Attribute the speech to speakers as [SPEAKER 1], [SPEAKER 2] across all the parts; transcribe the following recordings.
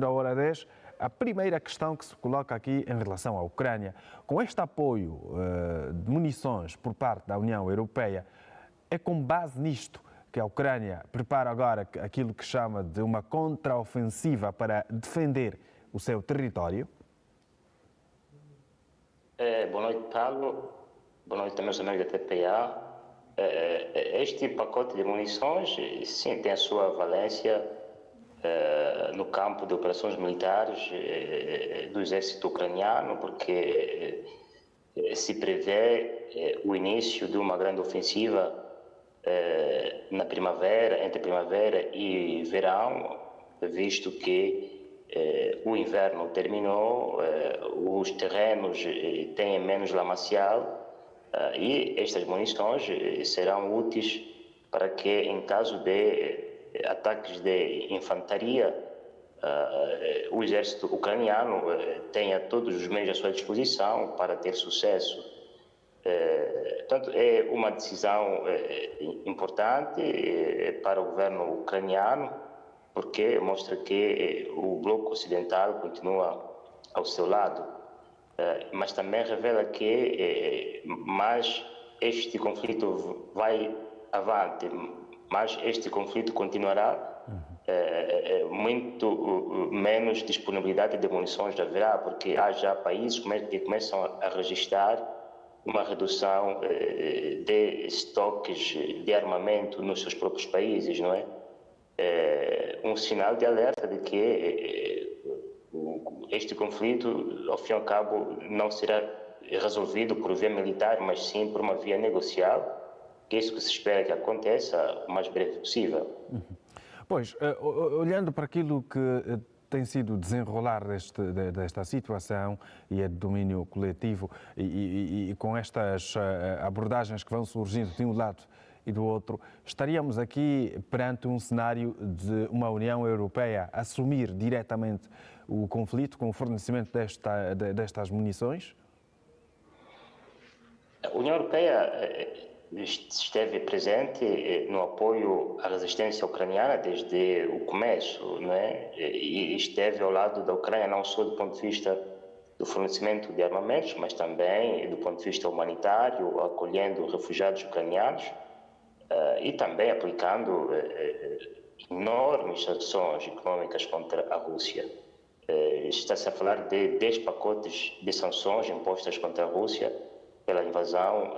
[SPEAKER 1] à hora 10, a primeira questão que se coloca aqui em relação à Ucrânia. Com este apoio de munições por parte da União Europeia, é com base nisto que a Ucrânia prepara agora aquilo que chama de uma contraofensiva para defender o seu território?
[SPEAKER 2] Boa noite, Paulo. Boa noite também aos amigos da TPA. Este pacote de munições, sim, tem a sua valência no campo de operações militares do exército ucraniano, porque se prevê o início de uma grande ofensiva na primavera, entre primavera e verão, visto que o inverno terminou, os terrenos têm menos lamacial e estas munições serão úteis para que, em caso de ataques de infantaria, o exército ucraniano tenha todos os meios à sua disposição para ter sucesso. Portanto, é uma decisão importante para o governo ucraniano, porque mostra que o bloco ocidental continua ao seu lado, mas também revela que mais este conflito vai avante, mas este conflito continuará, muito menos disponibilidade de munições haverá, porque há já países que começam a registrar uma redução de estoques de armamento nos seus próprios países, não é? Um sinal de alerta de que este conflito, ao fim e ao cabo, não será resolvido por via militar, mas sim por uma via negocial, que é isso que se espera que aconteça o mais breve possível.
[SPEAKER 1] Pois, olhando para aquilo que tem sido o desenrolar desta situação e é de domínio coletivo e com estas abordagens que vão surgindo de um lado e do outro, estaríamos aqui perante um cenário de uma União Europeia assumir diretamente o conflito com o fornecimento destas munições?
[SPEAKER 2] A União Europeia esteve presente no apoio à resistência ucraniana desde o começo, não é? E esteve ao lado da Ucrânia não só do ponto de vista do fornecimento de armamentos, mas também do ponto de vista humanitário, acolhendo refugiados ucranianos e também aplicando enormes sanções econômicas contra a Rússia. Está-se a falar de 10 pacotes de sanções impostas contra a Rússia pela invasão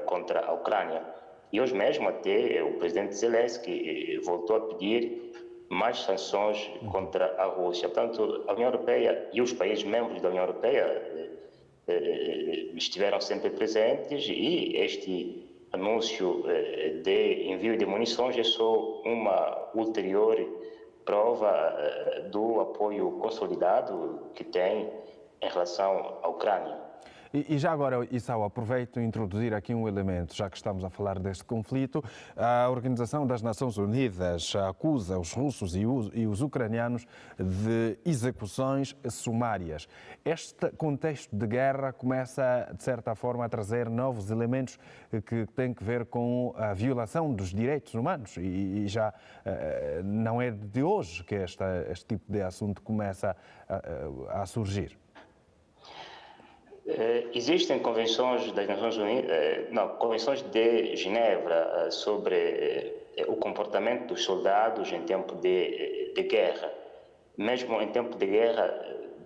[SPEAKER 2] contra a Ucrânia. E hoje mesmo até o presidente Zelensky voltou a pedir mais sanções contra a Rússia. Portanto, a União Europeia e os países membros da União Europeia estiveram sempre presentes e este anúncio de envio de munições é só uma ulterior prova do apoio consolidado que tem em relação à Ucrânia.
[SPEAKER 1] E já agora, Issao, aproveito e introduzir aqui um elemento, já que estamos a falar deste conflito. A Organização das Nações Unidas acusa os russos e os ucranianos de execuções sumárias. Este contexto de guerra começa, de certa forma, a trazer novos elementos que têm que ver com a violação dos direitos humanos. E já não é de hoje que este tipo de assunto começa a surgir.
[SPEAKER 2] Existem convenções das Nações Unidas, convenções de Genebra sobre o comportamento dos soldados em tempo de guerra. Mesmo em tempo de guerra,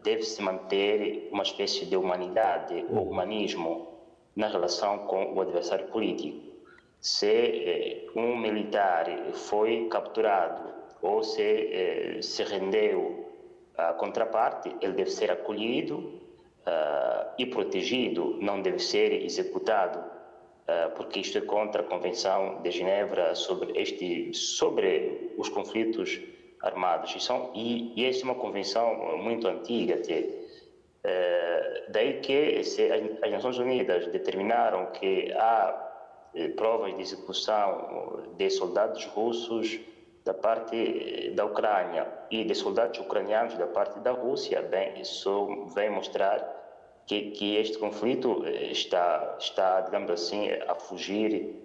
[SPEAKER 2] deve-se manter uma espécie de humanidade ou humanismo na relação com o adversário político. Se um militar foi capturado ou se rendeu à contraparte, ele deve ser acolhido e protegido, não deve ser executado, porque isto é contra a Convenção de Genebra sobre os conflitos armados. E essa é uma convenção muito antiga até. Daí que as Nações Unidas determinaram que há provas de execução de soldados russos da parte da Ucrânia e de soldados ucranianos da parte da Rússia, bem, isso vem mostrar que este conflito está, digamos assim, a fugir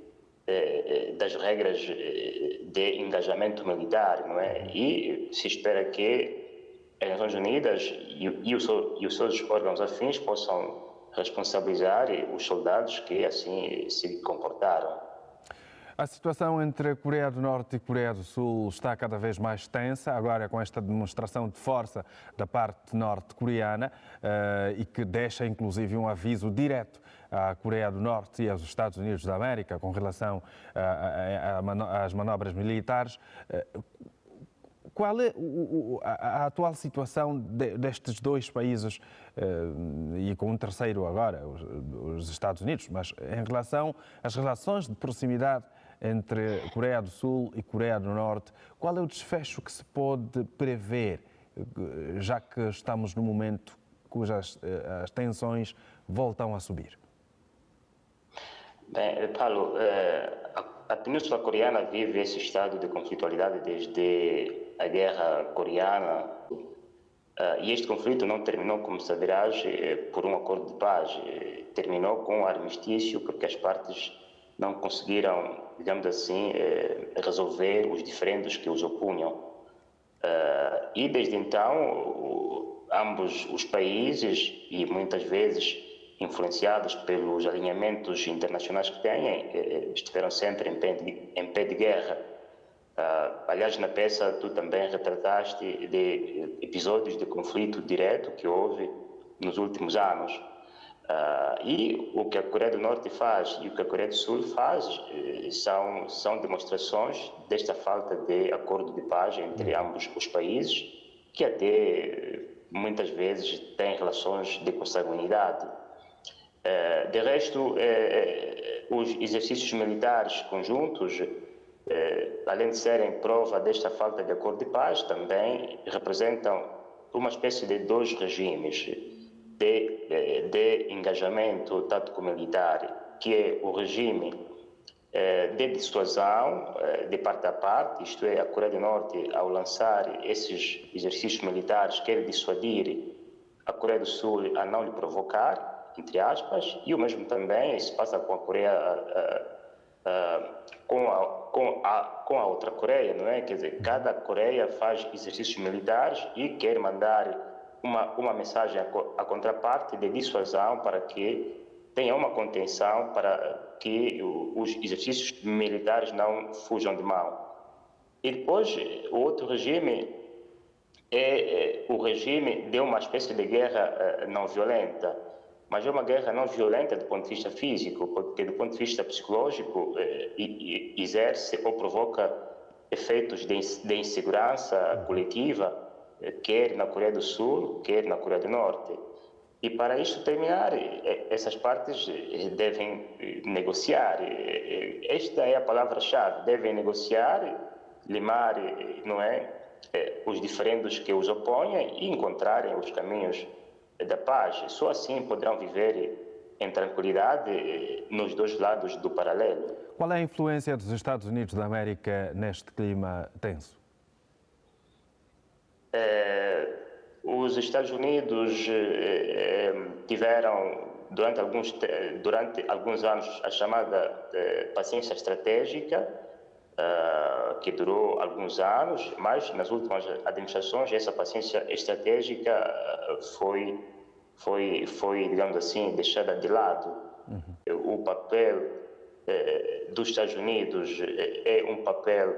[SPEAKER 2] das regras de engajamento militar, não é? E se espera que as Nações Unidas e os seus órgãos afins possam responsabilizar os soldados que assim se comportaram.
[SPEAKER 1] A situação entre a Coreia do Norte e a Coreia do Sul está cada vez mais tensa, agora com esta demonstração de força da parte norte-coreana e que deixa inclusive um aviso direto à Coreia do Norte e aos Estados Unidos da América com relação às manobras militares. Qual é a atual situação destes dois países e com um terceiro agora, os Estados Unidos, mas em relação às relações de proximidade entre Coreia do Sul e Coreia do Norte, qual é o desfecho que se pode prever, já que estamos num momento cujas as tensões voltam a subir?
[SPEAKER 2] Bem, Paulo, a Península Coreana vive esse estado de conflitualidade desde a Guerra Coreana e este conflito não terminou, como saberás, por um acordo de paz. Terminou com um armistício porque as partes não conseguiram, digamos assim, resolver os diferendos que os opunham. E desde então, ambos os países, e muitas vezes influenciados pelos alinhamentos internacionais que têm, estiveram sempre em pé de guerra. Aliás, na peça tu também retrataste de episódios de conflito direto que houve nos últimos anos. E o que a Coreia do Norte faz e o que a Coreia do Sul faz são demonstrações desta falta de acordo de paz entre ambos os países, que até muitas vezes têm relações de consanguinidade. De resto, os exercícios militares conjuntos, além de serem prova desta falta de acordo de paz, também representam uma espécie de dois regimes de engajamento tático-militar, que é o regime de dissuasão de parte a parte, isto é, a Coreia do Norte, ao lançar esses exercícios militares, quer dissuadir a Coreia do Sul a não lhe provocar, entre aspas, e o mesmo também se passa com a Coreia, com a outra Coreia, não é? Quer dizer, cada Coreia faz exercícios militares e quer mandar uma mensagem à contraparte de dissuasão para que tenha uma contenção para que os exercícios militares não fujam de mão. E depois, o outro regime é o regime de uma espécie de guerra não violenta, mas é uma guerra não violenta do ponto de vista físico, porque do ponto de vista psicológico exerce ou provoca efeitos de insegurança coletiva, quer na Coreia do Sul, quer na Coreia do Norte. E para isto terminar, essas partes devem negociar. Esta é a palavra-chave, devem negociar, limar, não é, os diferendos que os opõem e encontrarem os caminhos da paz. Só assim poderão viver em tranquilidade nos dois lados do paralelo.
[SPEAKER 1] Qual é a influência dos Estados Unidos da América neste clima tenso?
[SPEAKER 2] Os Estados Unidos tiveram durante alguns anos a chamada paciência estratégica, que durou alguns anos, mas nas últimas administrações essa paciência estratégica foi, digamos assim, deixada de lado. O papel dos Estados Unidos é um papel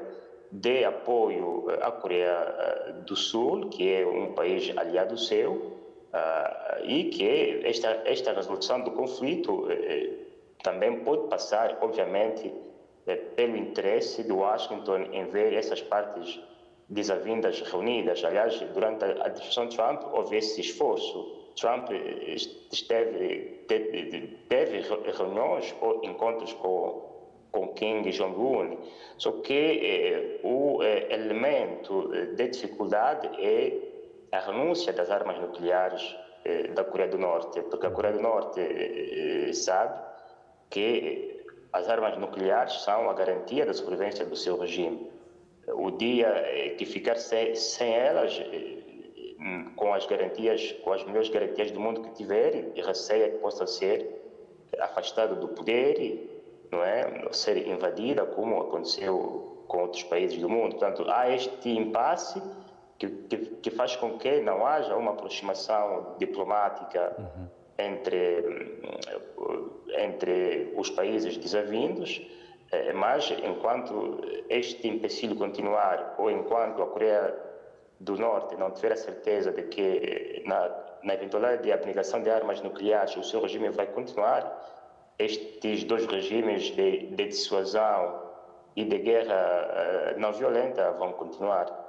[SPEAKER 2] de apoio à Coreia do Sul, que é um país aliado seu, e que esta resolução do conflito também pode passar, obviamente, pelo interesse de Washington em ver essas partes desavindas reunidas. Aliás, durante a administração Trump houve esse esforço. Trump teve reuniões ou encontros com Kim Jong-un, só que o elemento de dificuldade é a renúncia das armas nucleares da Coreia do Norte, porque a Coreia do Norte sabe que as armas nucleares são a garantia da sobrevivência do seu regime. O dia que ficar sem elas, com as melhores garantias do mundo que tiver, receia que possa ser afastado do poder, não é? Ser invadida, como aconteceu com outros países do mundo. Portanto, há este impasse que faz com que não haja uma aproximação diplomática entre os países desavindos, mas enquanto este empecilho continuar ou enquanto a Coreia do Norte não tiver a certeza de que na eventualidade de abnegação de armas nucleares o seu regime vai continuar, estes dois regimes de dissuasão e de guerra não violenta vão continuar.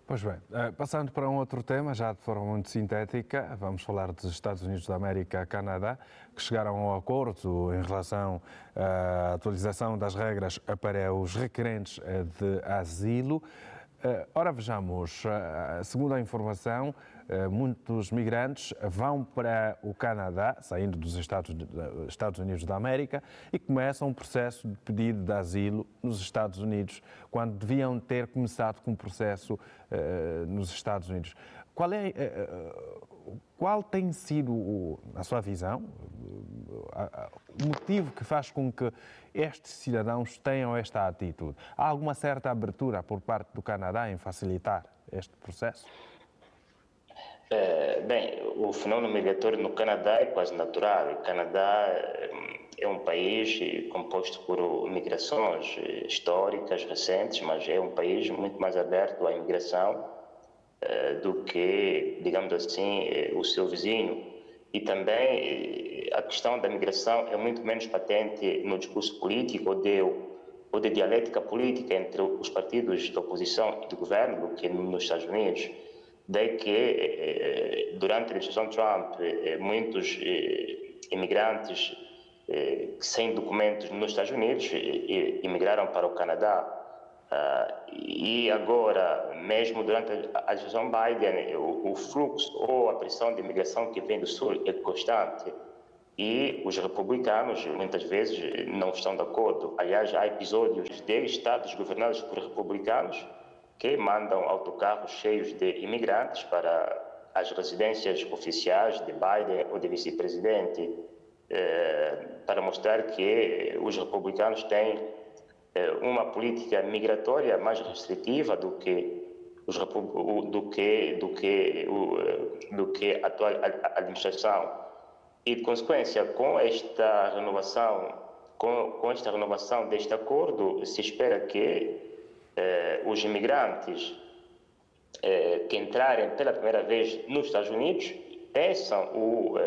[SPEAKER 1] Pois bem, passando para um outro tema, já de forma muito sintética, vamos falar dos Estados Unidos da América e Canadá, que chegaram a um acordo em relação à atualização das regras para os requerentes de asilo. Ora, vejamos, segundo a informação, muitos migrantes vão para o Canadá, saindo dos Estados Unidos da América, e começam um processo de pedido de asilo nos Estados Unidos, quando deviam ter começado com um processo nos Estados Unidos. Qual tem sido, na sua visão, o motivo que faz com que estes cidadãos tenham esta atitude? Há alguma certa abertura por parte do Canadá em facilitar este processo?
[SPEAKER 2] Bem, o fenômeno migratório no Canadá é quase natural. O Canadá é um país composto por migrações históricas, recentes, mas é um país muito mais aberto à imigração do que, digamos assim, o seu vizinho. E também a questão da migração é muito menos patente no discurso político ou de dialética política entre os partidos de oposição e do governo do que nos Estados Unidos. Daí que, durante a administração Trump, muitos imigrantes sem documentos nos Estados Unidos imigraram para o Canadá. E agora, mesmo durante a administração Biden, o fluxo ou a pressão de imigração que vem do Sul é constante. E os republicanos, muitas vezes, não estão de acordo. Aliás, há episódios de estados governados por republicanos que mandam autocarros cheios de imigrantes para as residências oficiais de Biden ou de vice-presidente, para mostrar que os republicanos têm uma política migratória mais restritiva do que a atual administração. E, de consequência, com esta renovação deste acordo, se espera que os imigrantes que entrarem pela primeira vez nos Estados Unidos peçam o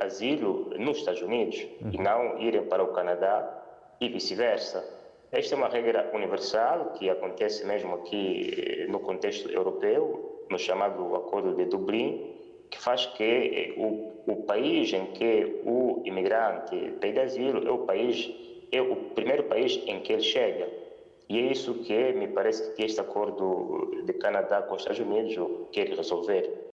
[SPEAKER 2] asilo nos Estados Unidos e não irem para o Canadá e vice-versa. Esta é uma regra universal que acontece mesmo aqui no contexto europeu, no chamado Acordo de Dublin, que faz que o país em que o imigrante pede asilo é o primeiro país em que ele chega. E é isso que me parece que este acordo de Canadá com os Estados Unidos quer resolver.